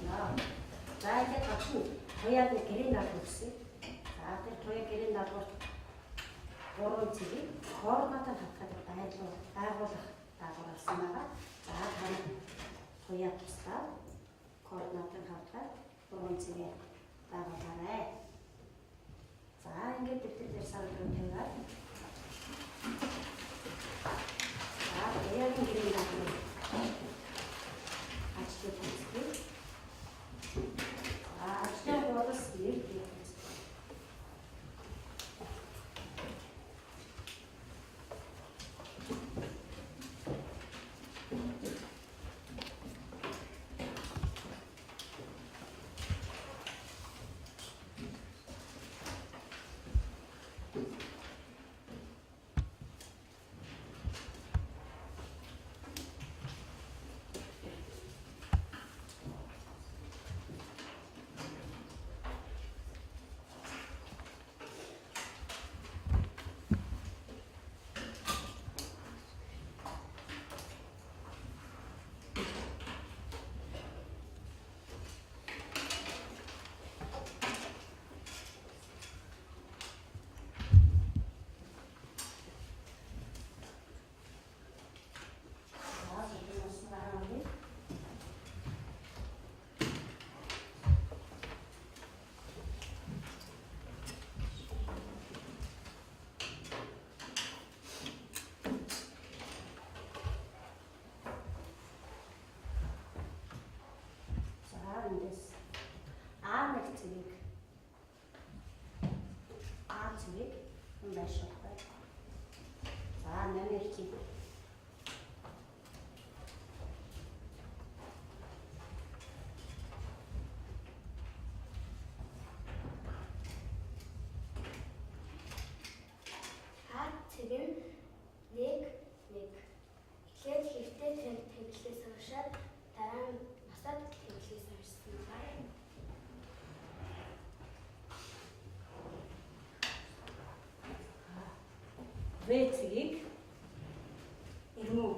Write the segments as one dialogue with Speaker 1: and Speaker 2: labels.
Speaker 1: болно. За ингээд гадна туяаны гэрийн даалгавар гэсэн. За тэр туяа гэрийн даалгавар 3 цэгийг координатаар хатгаад байгуулах даалгавар авсан байгаа. За тань туяа тусдаа координатаар хатгаад 3 цэгийг байгуулаарай. За ингээд дэвтэр дээр савд руу тавиад. За туяагийн гэрийн даалгавар ажлыг хийх. Ажлын хуудас нэг хийх. цэгийг байшуулах. За номер чи.
Speaker 2: цэг нь 1 1. Эхлээд хэрэгтэй тэмдэглэлээс хойшоо дараа нь насад тэмдэглэлээс хойшсон байгаа.
Speaker 1: В цэгийг ирмүү.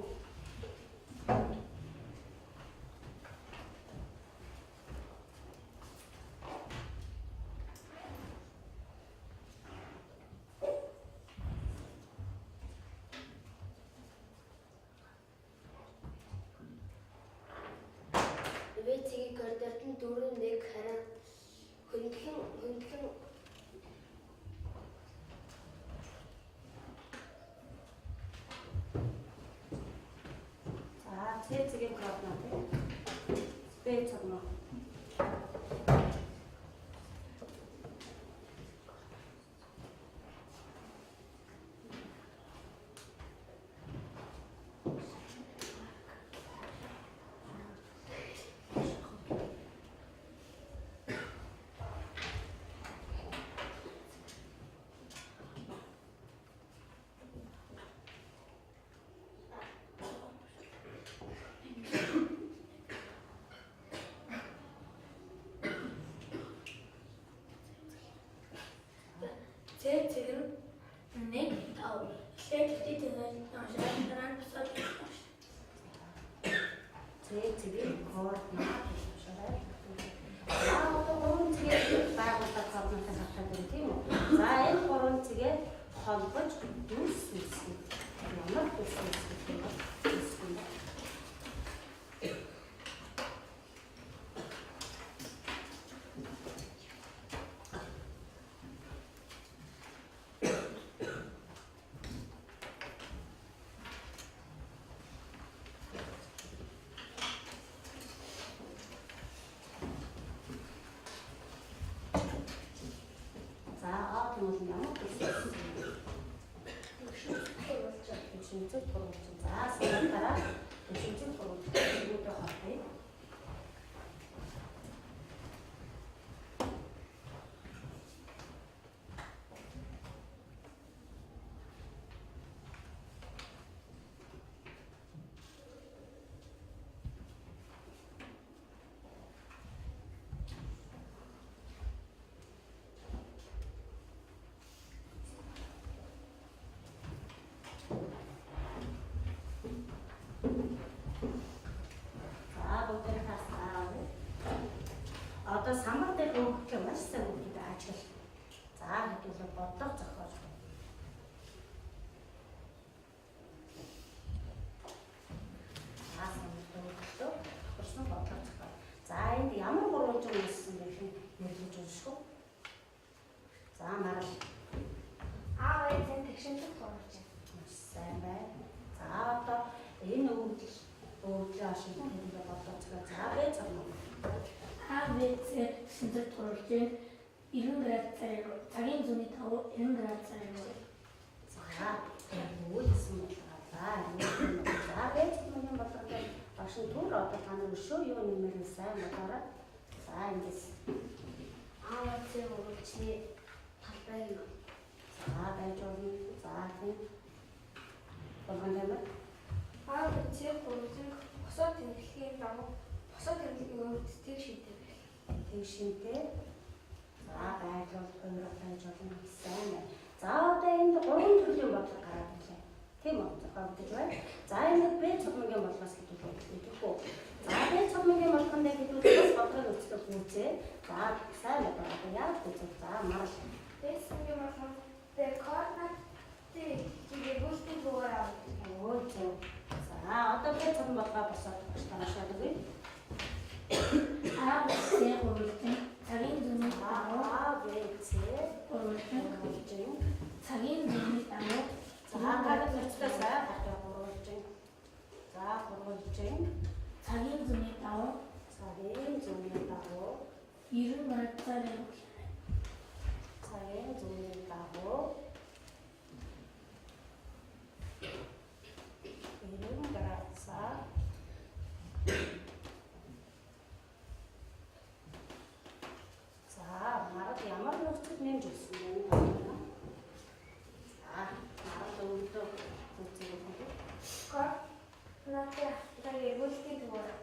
Speaker 2: Цэгийг коридорт нь 4 1 харин хөндлөн
Speaker 1: цэгийн координат Б цогноо.
Speaker 2: цэг нь 1 5. Эхлээд тэтгэл дараа нь босоод
Speaker 1: цэгийн координат шаарай. Одоо 3 цэгийг байгуулах координатыг хатаад байна тийм үү? За энэ 3 цэгээ холбож дүрс үүсгэх. Ямар дүрс үүсгэх юм бэ? одоо самар дээр өнгөх маш сайн өнгөд ажил. За хэдүүлээ бодлого зохиож байна. За самар өнгөлөө тохирсон бодлого зохиож. За энд ямар гурван үсэн гэх юм нэрлэж унших. За марал.
Speaker 2: А энэ тэгшинтэй тулж байна.
Speaker 1: Сайн байна. За одоо энэ өвдлөө ашиг хэлбэр бодлого зохиож. За бэ цогно.
Speaker 3: ABC шинжлэх тулжийн 90 градусаар цагийн зүүнний давуу 90 градусаар байна.
Speaker 1: За үүлсэн бодлоо. За байж юм бодлоо. Башин түр одоо та нар өшөө юу нэмэрэн сайн бодороо. За ингэж
Speaker 2: ABC үргэлжлэний талбай юм.
Speaker 1: за байж болно. За тийм болгоно юм.
Speaker 2: ABC үргэлжлэн босоо тэмдэглэхийн дагуу босоо тэмдэглэлийн өвдөлтийг шийдэв.
Speaker 1: Тэг шинтэй. За байрлал өөрөө байж болно сайн байна. За одоо энд гурван төрлийн бодлого гараад ирлээ. Тийм үү? Зохиогдож байна. За энэ Б цогмогийн болгоос хэлүүлэх үү? За Б цогмогийн болгонд хэлүүлэхээс бодлого үүсгэх үүсээ. За сайн байна. Яг үзэг. За марал.
Speaker 2: Бэсгийн болгонд координатын хэрэгүүлтийн зүгээр авах.
Speaker 1: Оо зөв. За одоо Б цогмог болгоо босоод таашаад үгүй.
Speaker 3: ABC үргэлжлэн цагийн зүүнний давуу
Speaker 1: ABC
Speaker 3: үргэлжлэн цагийн зүүнний давуу
Speaker 1: за гадаад нэрчлээ сайн хатаа гурвалжин. За гурвалжин.
Speaker 3: цагийн зүүнний давуу
Speaker 1: Цагийн зүүнний давуу
Speaker 3: 90 градусаар байна.
Speaker 1: цагийн зүүнний давуу 90 градусаар за марад ямар нөхцөл нэмж өгсөн бэ? За марад өвдөө үзэх юм.
Speaker 2: Координатын хэрэгүүлтийн зүгээр.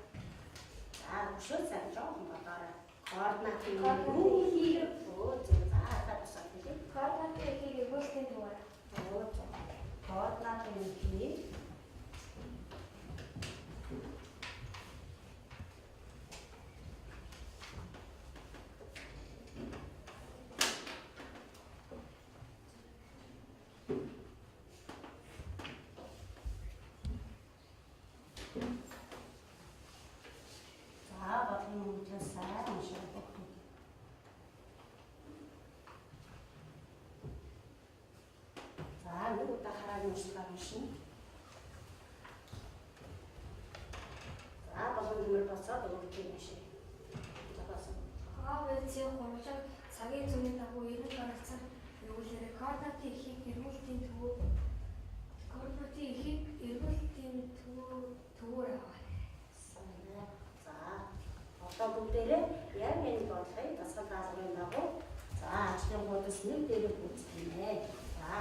Speaker 1: За өшөө сайн жоохон бодоорой. Координатын юу хийх вэ? За та босоо хэлээ.
Speaker 2: Координатын хэрэгүүлтийн зүгээр.
Speaker 1: Координатын хий. За бодлого мөнгөлөө сайн уншаад өгөх. За нэг удаа хараад уншгаа уншина. За бодлого нэмэр босоод өгөх юм шиг. За босоо.
Speaker 2: ABC хуралж цагийн зүүнний дагуу 90 градусаар явуулаарай. Координатын эхийг эргүүлтийн төвөөр аваа.
Speaker 1: За одоо бүгдээрээ яг энэ бодлогыг дасгал даалгаврын дагуу за ажлын хуудас нэг дээрээ гүйцэтгэнэ. За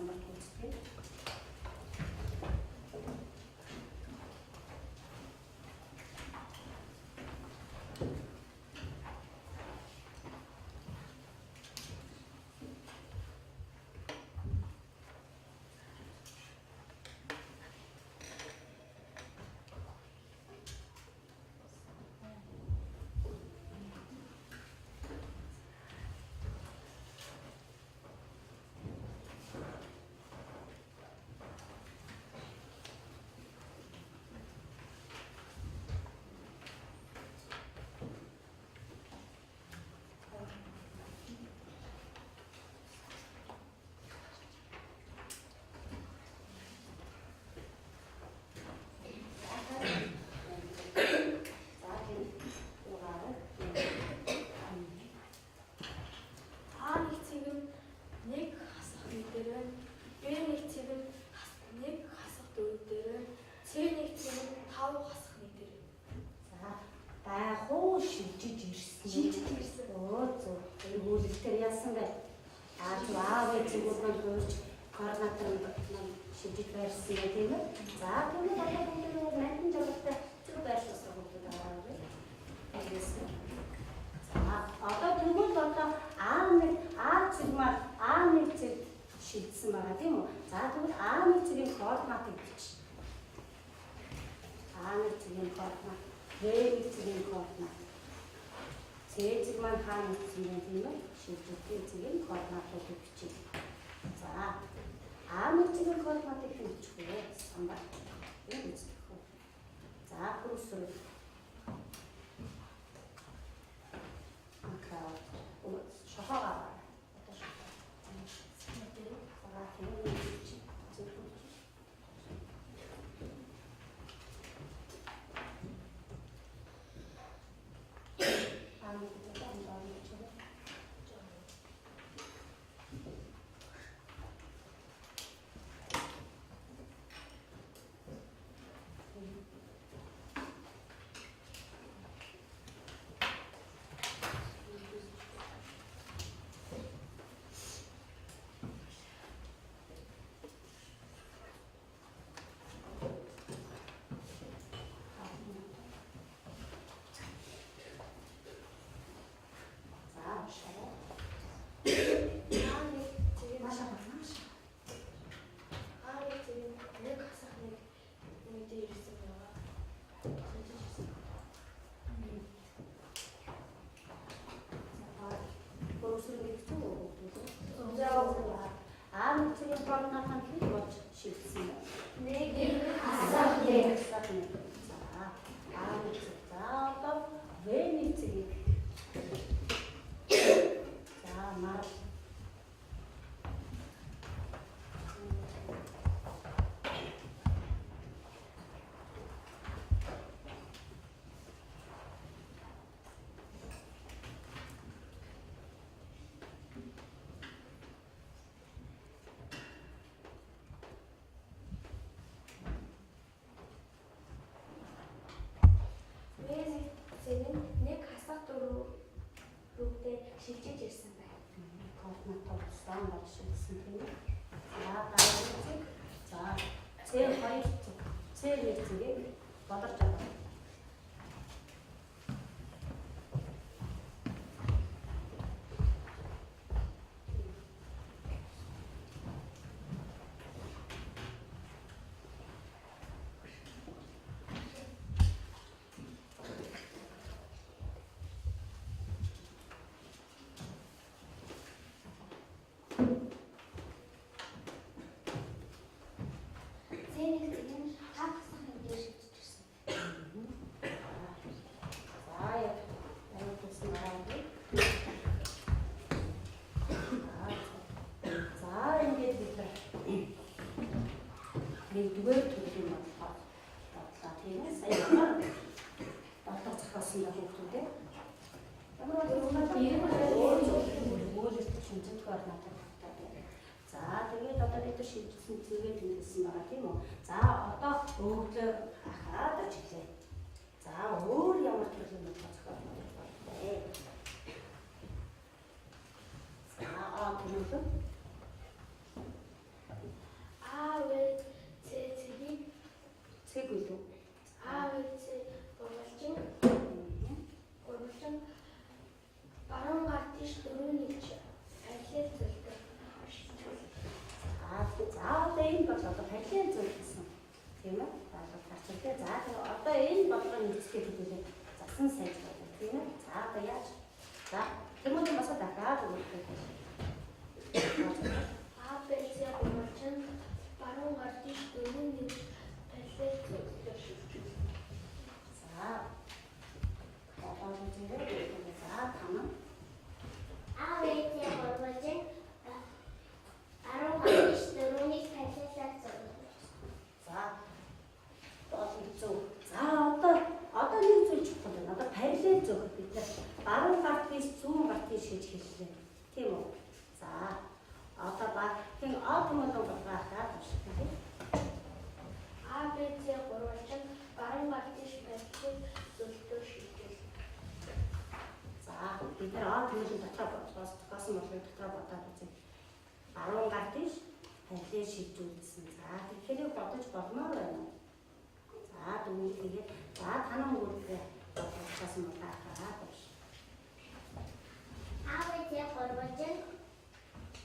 Speaker 1: самбарт гүйцэтгэв.
Speaker 2: А нэг цэг нь нэг хасах үе дээр байна. Б нэг цэг нь нэг хасах үе дээр байна. С нэг цэг нь 5 хасах үе дээр байна.
Speaker 1: За байгуу шилжиж ирсэн.
Speaker 2: Шилжиж ирсэн.
Speaker 1: Өө зөв. Энэ үйлдэлээр яасан бэ? Аав ээжүүд маань өөрч координатор маань шилжиж байрсан юм тийм үү? За тэгээд одоо бүгд найдан жаргалтай зөв байрлуулсан хүмүүс байгаа юм. Одоо тэгвэл одоо А1 маань А1 цэг шилжсэн байгаа тийм үү? За тэгвэл А1 цэгийн координатыг бич. А1 цэгийн координат, Б1 цэгийн координат. С цэг маань хаана ирсэн юм тийм үү? Шилжүүлсэн цэгийн координатуудыг бичиж. За А1 цэгийн координатыг бичих үү? Самбар. Энэ үзэх үү? За бүрсрэл. Шохоогоо. Одоо шохоо. А1-ийн координат нь хэд болж шилжсэн бэ?
Speaker 2: 1 хасах 1.
Speaker 1: За А1 за одоо В1 цэгийг за мар
Speaker 2: нэг хасах 4 рүүгээ шилжиж ирсэн байна.
Speaker 1: координат толгосон болж шилжсэн тийм үү? За гаалын цэг за C2 цэг C1 цэгийг бодорч авах. Нэгдүгээр төрлийн бодлоо тийм ээ сая бодлого зохиосон даа хүүхдүүдээ ямар өөрөөр шинжлэх координатор байна. За тэгээд одоо бид шийдсэн зэрэг тэмдэглэсэн байгаа тийм үү. За одоо өгдлөө хаад ажиллая. За өөр ямар төрлийн бодлого зохиосон бэ? За тэмдэглэн Тэмүүл бас дахиад өгөх.
Speaker 2: А, Б, С гурван баруун гар тийш дөрвөн нэг палет зөвлөж шилжүүл.
Speaker 1: За. Одоо үзээрэй. За танаа.
Speaker 4: А, Б, С гурван баруун гар тийш дөрвөнийг палетаар зөвлөж.
Speaker 1: За. Зөв. За одоо нэг зүйл чухал байна. Одоо параллел зөвхөн бид нар баруун гарт биш зүүн гарт биш гэж хэллээ. Тийм үү? За. Одоо тийм автомат болгохаа туштай.
Speaker 2: А, Б, С гурван баруун гар тийш палет зөвлөж шилжүүл.
Speaker 1: За бид нар автомат дотор босон болгох дотор бодоод үзье. Баруун гарт биш параллел шилжүүлсэн. За тэгэхээр бодож болно байна уу? За дүүл тэгээд за танаа мөрөдөө бодож муудахаа гэж.
Speaker 4: А, Б, С гурван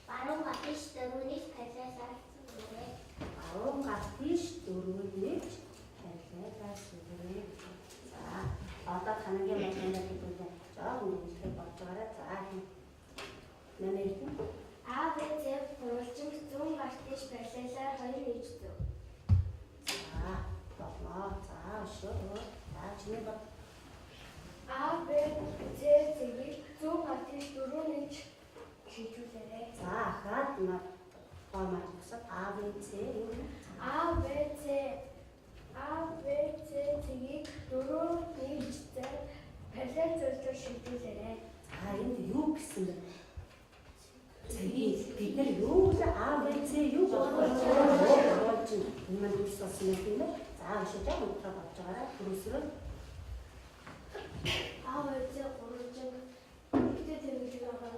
Speaker 4: баруун гар тийш дөрвөнийг палетаар зөвлөж.
Speaker 1: Баруун гарт биш дөрөвнийг параллелаар сүрээ. За одоо танагийн машинаар хэлбэл жоохон үлдэх болж байгаарай. За нэмээд
Speaker 2: А, Б, С гурван зүүн гар тийш палетаар 2 хийж зөв.
Speaker 1: за болоо. За өшөө. За чиний бод.
Speaker 2: А, Б, С зэрэг зүүн гар тийш 4 хийж шилжүүлээрэй.
Speaker 1: За ахаад нэр формат усад А В С юу?
Speaker 2: А, Б, С зэрэг 4 хийж палет зөвлөж шилжүүлээрэй.
Speaker 1: За энд юу гэсэн бэ? Бид нар юу А В С юу болж юм дүүссэн юм бэ? За өшөө жоохон утга болж байгаарай. Түрүүсрөө.
Speaker 2: А, Б, С гурван ихтэй тэмдэглэж байгаа.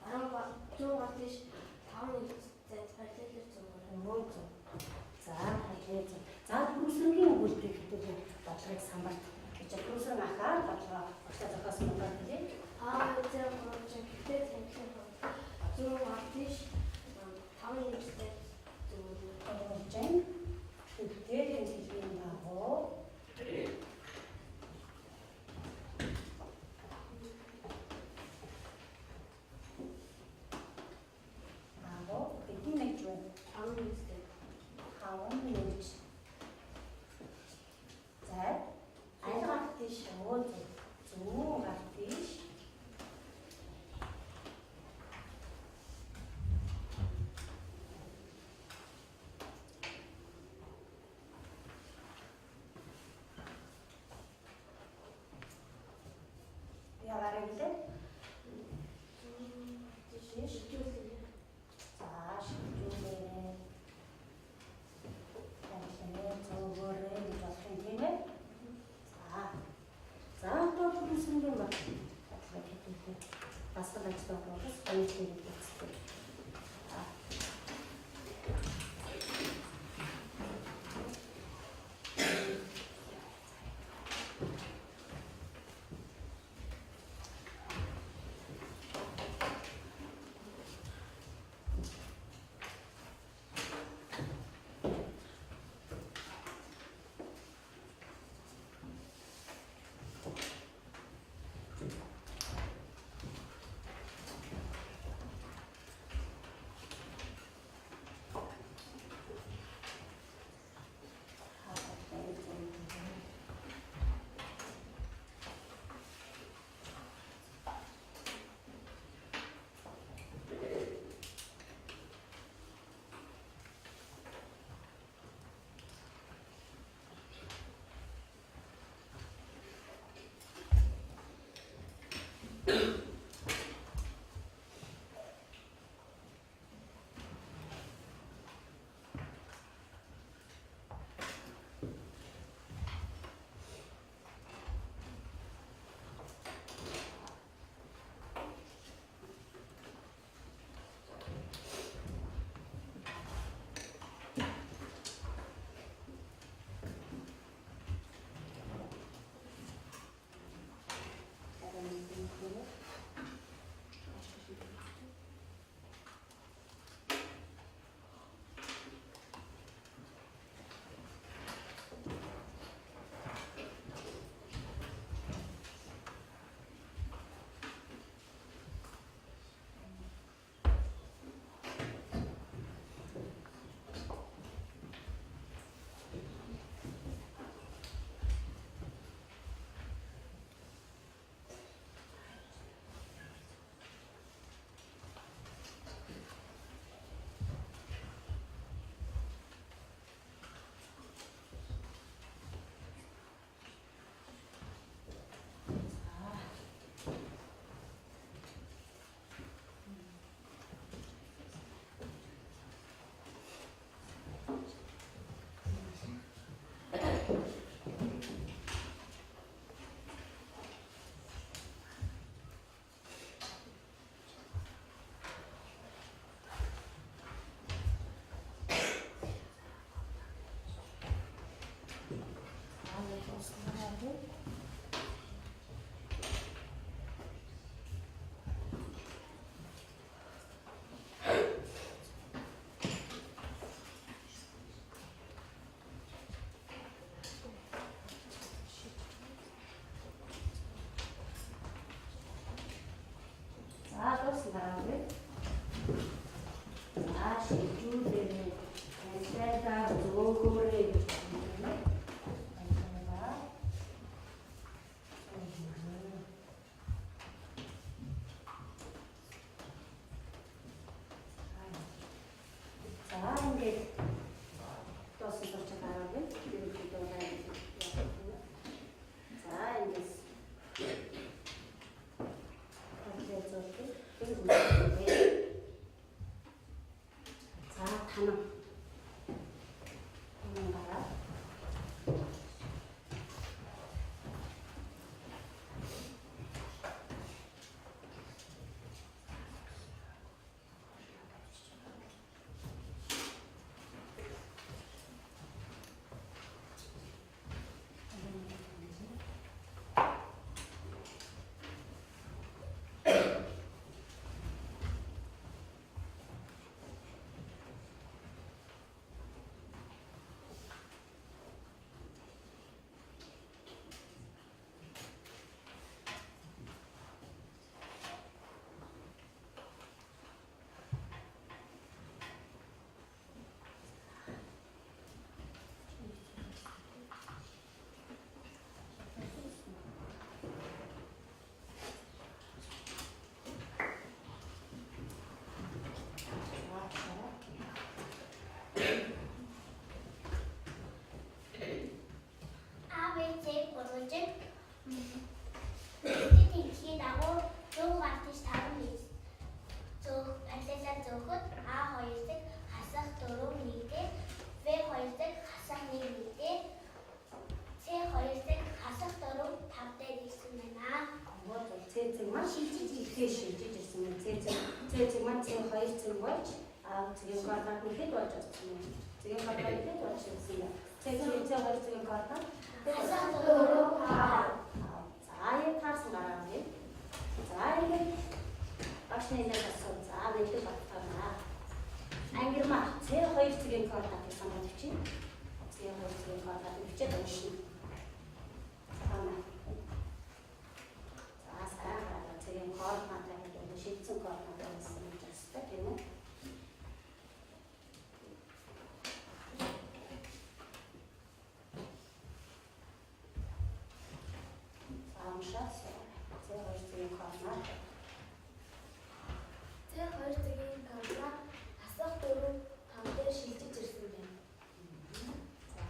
Speaker 2: Баруун зүүн гар тийш 5 хийж палетаар зөвлөөрэй.
Speaker 1: За хэлээ. За түрүүсрийн өгүүлбэрийг хэлдэг бодлогыг самбарт. Түрүүсрэн ахаад бодлого огтой зохиосон бодлого хэлээ.
Speaker 2: А, Б, С гурван ихтэй тэмдэглэж байгаа. Зүүн гар тийш 5 хийж зөвлөөрэй.
Speaker 1: Тэгтээ хэлсэн багоо. Агоо бидний нэг юу?
Speaker 2: 5 хийжтэй.
Speaker 1: Хаван нэгж. За айлгаарт тийш зүүн гарт тийш. Яваарай гэлээ.
Speaker 2: Шилжүүлээрэй.
Speaker 1: За шилжүүлээ. Яагаад зөвгөөрэй гэж болох юм тийм ээ? За одоо түрүүсэндээ баг. Бас л ажил болоос баяр хүргэе гэсэн. За дуусна дараагүй. За шилжүүлээ. Таньтай зөөгөөрэй гэж байна. За ингээд дуусна болж байгаагүй. За ингээс за танаа цэцэг маань цэг хоёр цэг болж цэгийн кордонт нэхэд болж ирсэн юм. Цэгийн кордонт нэхэд болж ирсэн юм. Цэг хоёр цэгийн кордонт хасах дөрөв хаа. За яг таарсан гараад. За ингээд багшны нэг асуу. За мэдээ багтаана. Ангирмаа цэг хоёр цэгийн кордонт санаад бичиж. Цэг хоёр цэгийн кордонт бичээд уншина. За сараа цэгийн кордонт шийдсэн кордонт гэсэн юм байна тийм үү? Самшаас цэг хоёр цэгийн кордонт.
Speaker 2: Цэг хоёр цэгийн кордонт хасах дөрөв хамтдаа шилжиж ирсэн байна.
Speaker 1: За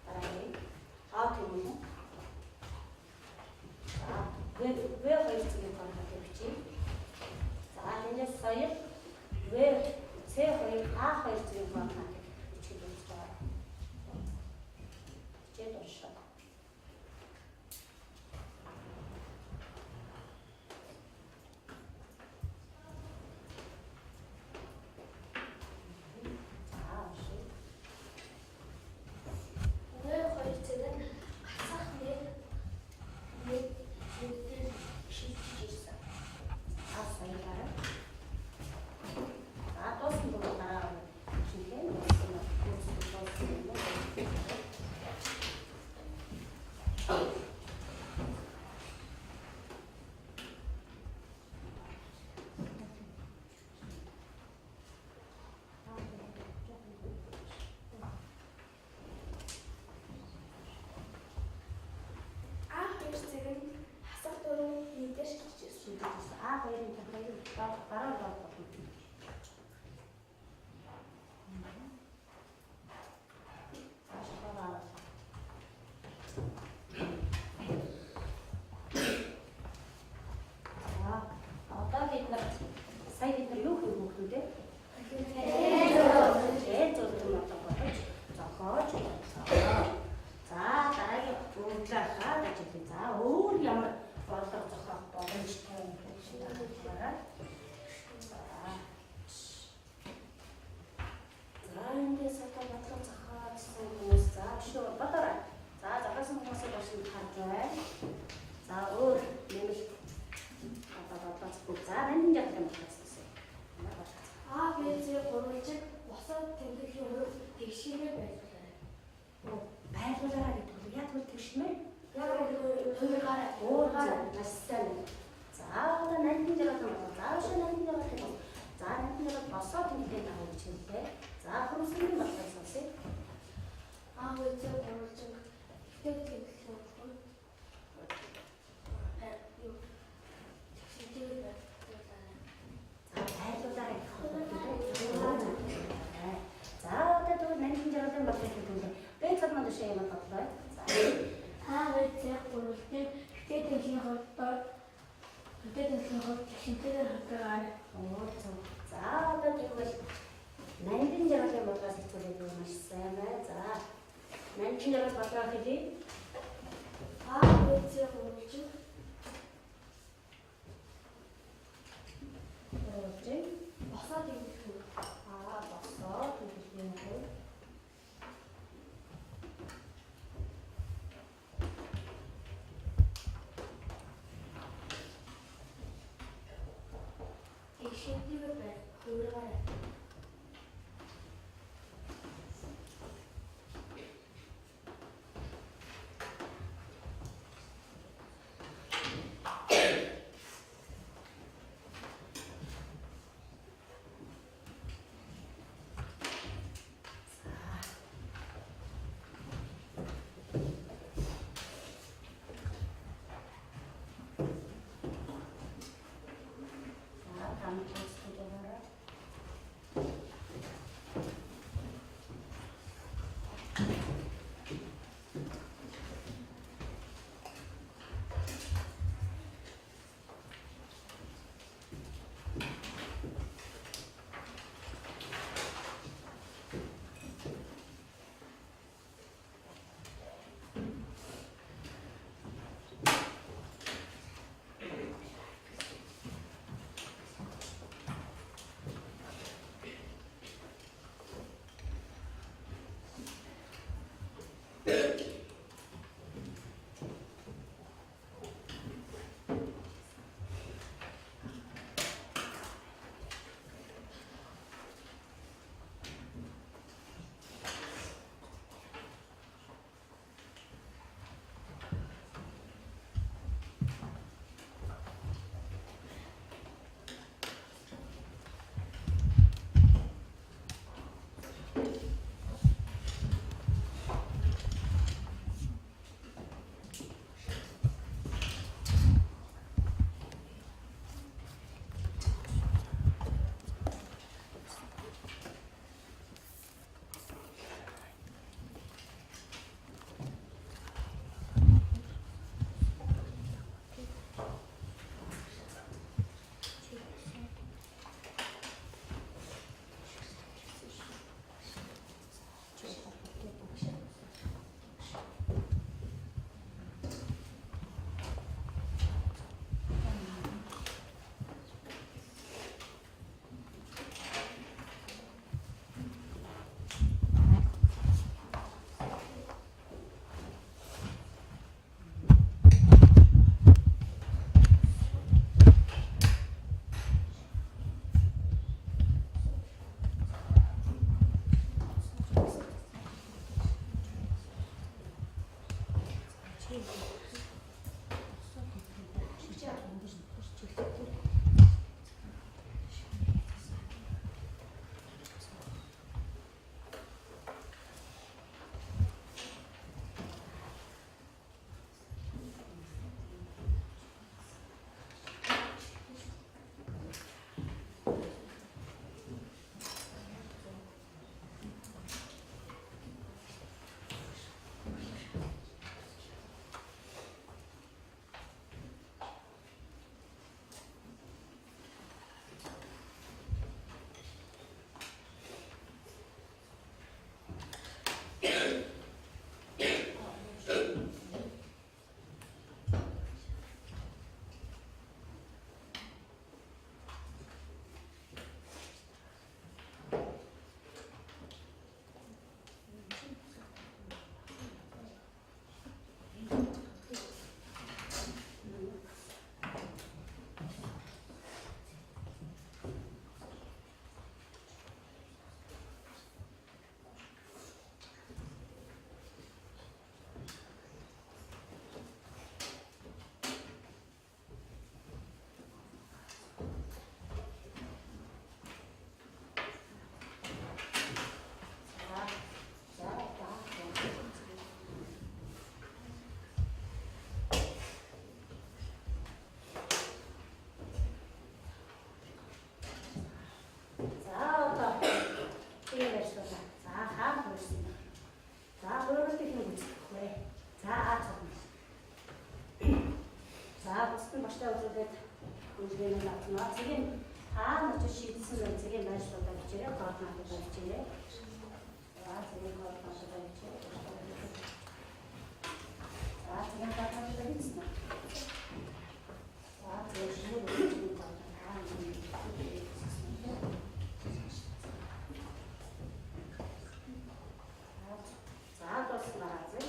Speaker 1: дараагийн хаа тийм үү? За вэ хоёр цэгийн кордонт бичиж. Энэс хоёр В С2 А2 зэрэг байна гэж хэлж байгаа. Чэд оршоо. Сая бид нар юу хийх вэ? Зохиож. За дараагийн үйлчлэлээ гэж хэлээ. За өөр ямар бодлого зохиох боломжтой юм бэ гэж байна. За эндээс одоо бодлого зохиосон хүмүүс за шүү бодорой. За зохиосон хүмүүсийг бошин харж байна. За өөр нэмэлт одоо бодлого зохиох. За энэ яг юм байна.
Speaker 2: А, Б, С гурванчиг босоод тэмдэглэлийн хувьд тэгшээрээ байлуулаарай.
Speaker 1: Байлуулаарай гэдэг нь яг үл тэгшмээр.
Speaker 2: Яг хувиргаарай.
Speaker 1: Оо, бас сайн. За одоо 80 жил одоо заавал
Speaker 3: хувьд шинтэйгээр хатгаар
Speaker 1: Оо зөв. За одоо тэгвэл нандин жаргалын болгоос хэвчүүлээд маш сайн байна. За. Нандин жаргал болгоо хэлье.
Speaker 2: ABC хуралж
Speaker 1: Өөрөөр
Speaker 2: босоод ирэх үү?
Speaker 1: босоо хэлбэрийн хувь.
Speaker 2: Их шинтэйгээр байна. Хуураарай.
Speaker 1: За тамиг хэлбэрээр. Үзлэмэл авна. Цэгийн таанч шийдсэн цэгийн байршлуудаа бичээрэй. Координатуудаа бичээрэй. За цэгийн координатуудаа бичээрэй. За цэгийн координатуудаа бичсэн. За цэгийн шууд бичсэн за дуусна зэ.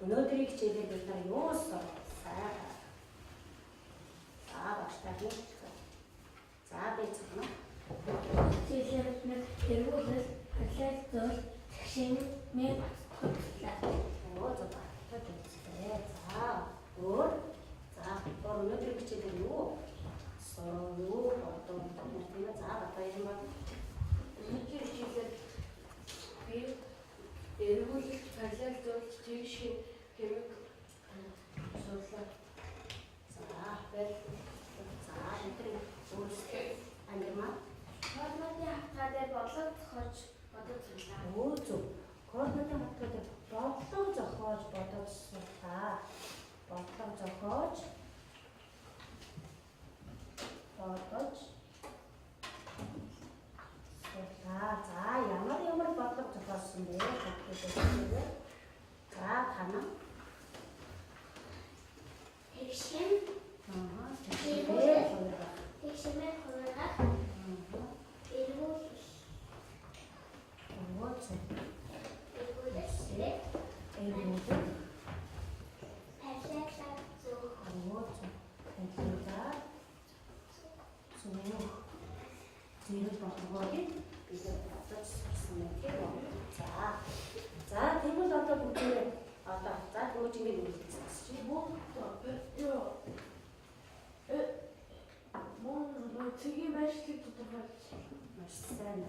Speaker 1: Өнөөдрийг хичээлээр бид нар юу сурах вэ? За багштай хэлж. За би цаана.
Speaker 3: Хичээлээр бид нар эргүүлэл, ажил зөөл, тэгшин нэг хөтлөө.
Speaker 1: Оо за багштай. За өөр. За өнөөдрийг хичээлээр юу? Юу одоо тийм за одоо юм ба.
Speaker 2: Өнөөдрийн хичээлээр би эргүүлэлт, ажил зөөл, тэгшин хэмээх судлаа.
Speaker 1: За бэл. За өнөөдрийн өөрсдөө ангимаа.
Speaker 2: Координатын хавтгаа дээр бодлого зохиож бодож судлаа.
Speaker 1: Оо зөв. Координатын хавтгаа дээр бодлого зохиож бодож судлаа. Бодлого зохиож за ямар бодлого зохиосон бэ? За танаа.
Speaker 4: Тэгшин. Тэгшмээр хураад. Эргүүлэх.
Speaker 1: За тэгвэл одоо бүгдээ одоо за дүүжингийн үйлчлэгч чи
Speaker 2: Цэгийн байршлыг тодорхойлж
Speaker 1: маш сайн.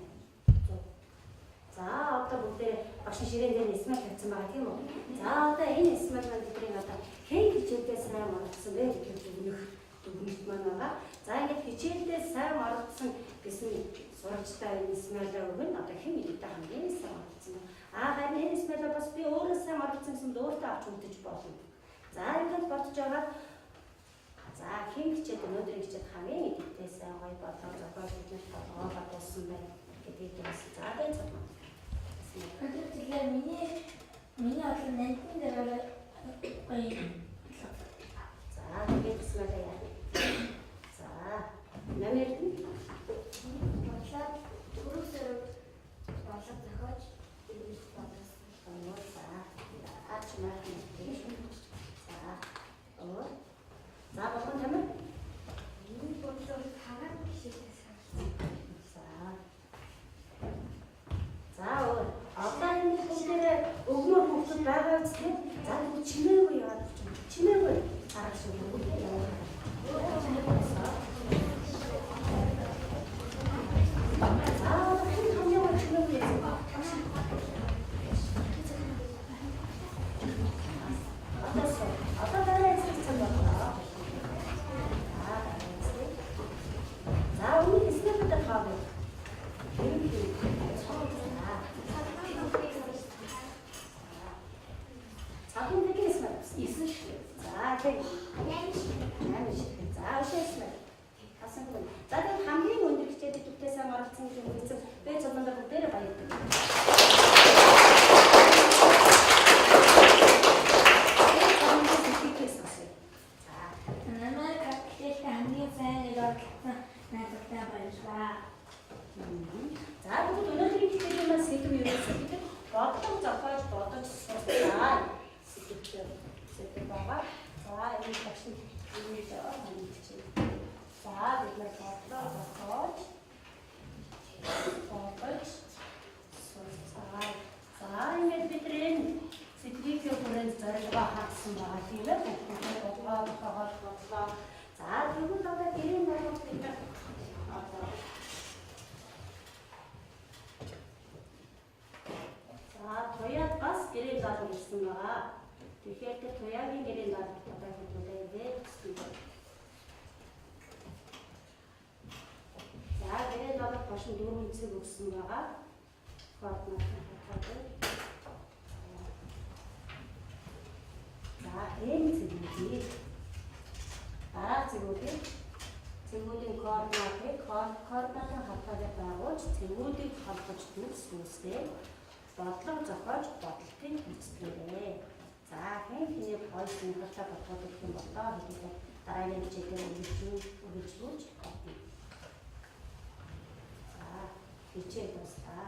Speaker 1: За одоо бүгдээ багш ширээн дээр нисмэл тавьсан байгаа тийм үү? За одоо энэ нисмэл маань бидний одоо хэн хичээлдээ сайн маргасан бэ гэж дүгнэх дүгнэлт маань байгаа. За ингэж хичээлдээ сайн маргасан гэсэн сурагчтай энэ смайлаа өгнө. Одоо хэн мэдээ хамгийн сайн олцсон байна. Харин энэ смайлаа бас би өөрөө сайн олцсон юм өөртөө авч үзэж болно. За ингээд бодож байгаа. За хэн хичээд өнөөдөр хичээд хамгийн идэвхтэй сайн гоё бодлого зохиол биднэрт болгоо бодсон байна гэдгийг бас за байж байна.
Speaker 3: Тэгэхээр миний бодлоо нандин дээр гоё.
Speaker 1: За тэгээд смайлаа яа. За намайг
Speaker 2: Бодлоо түрүүсээр бодлого зохиож ирэх бодлоо.
Speaker 1: за аач маань тийм. За болгон тамир.
Speaker 2: Энэ бодлого хагаад гişээс харагдсан.
Speaker 1: За одоо энэ бүгдээрээ өгмөр хөвгөд байгаа үст тийм. За тэгвэл чимээгүй яваад ч юм. Чимээгүй харах шиг бүгд яваад. Тэгэхээр тэр туяагийн гэрээ надад одоо хэлүүлээ. За гэрээ надад бошин 4 хэсэг өгсөн байгаа. Координат хатдаг. За энэ зэрэг дараа цэгүүдийн координатын хатгадаг байгуулж цэгүүдийг холбож дүрсвэсээ бодлого зохиож бодлогын эцэгээрээ. За хэний гоё сонирхолтой бодлого гэх юм болоо хэлээ. Дараагийн хичээлээр үргэлжлүүлж болно. За хичээл дуслаа.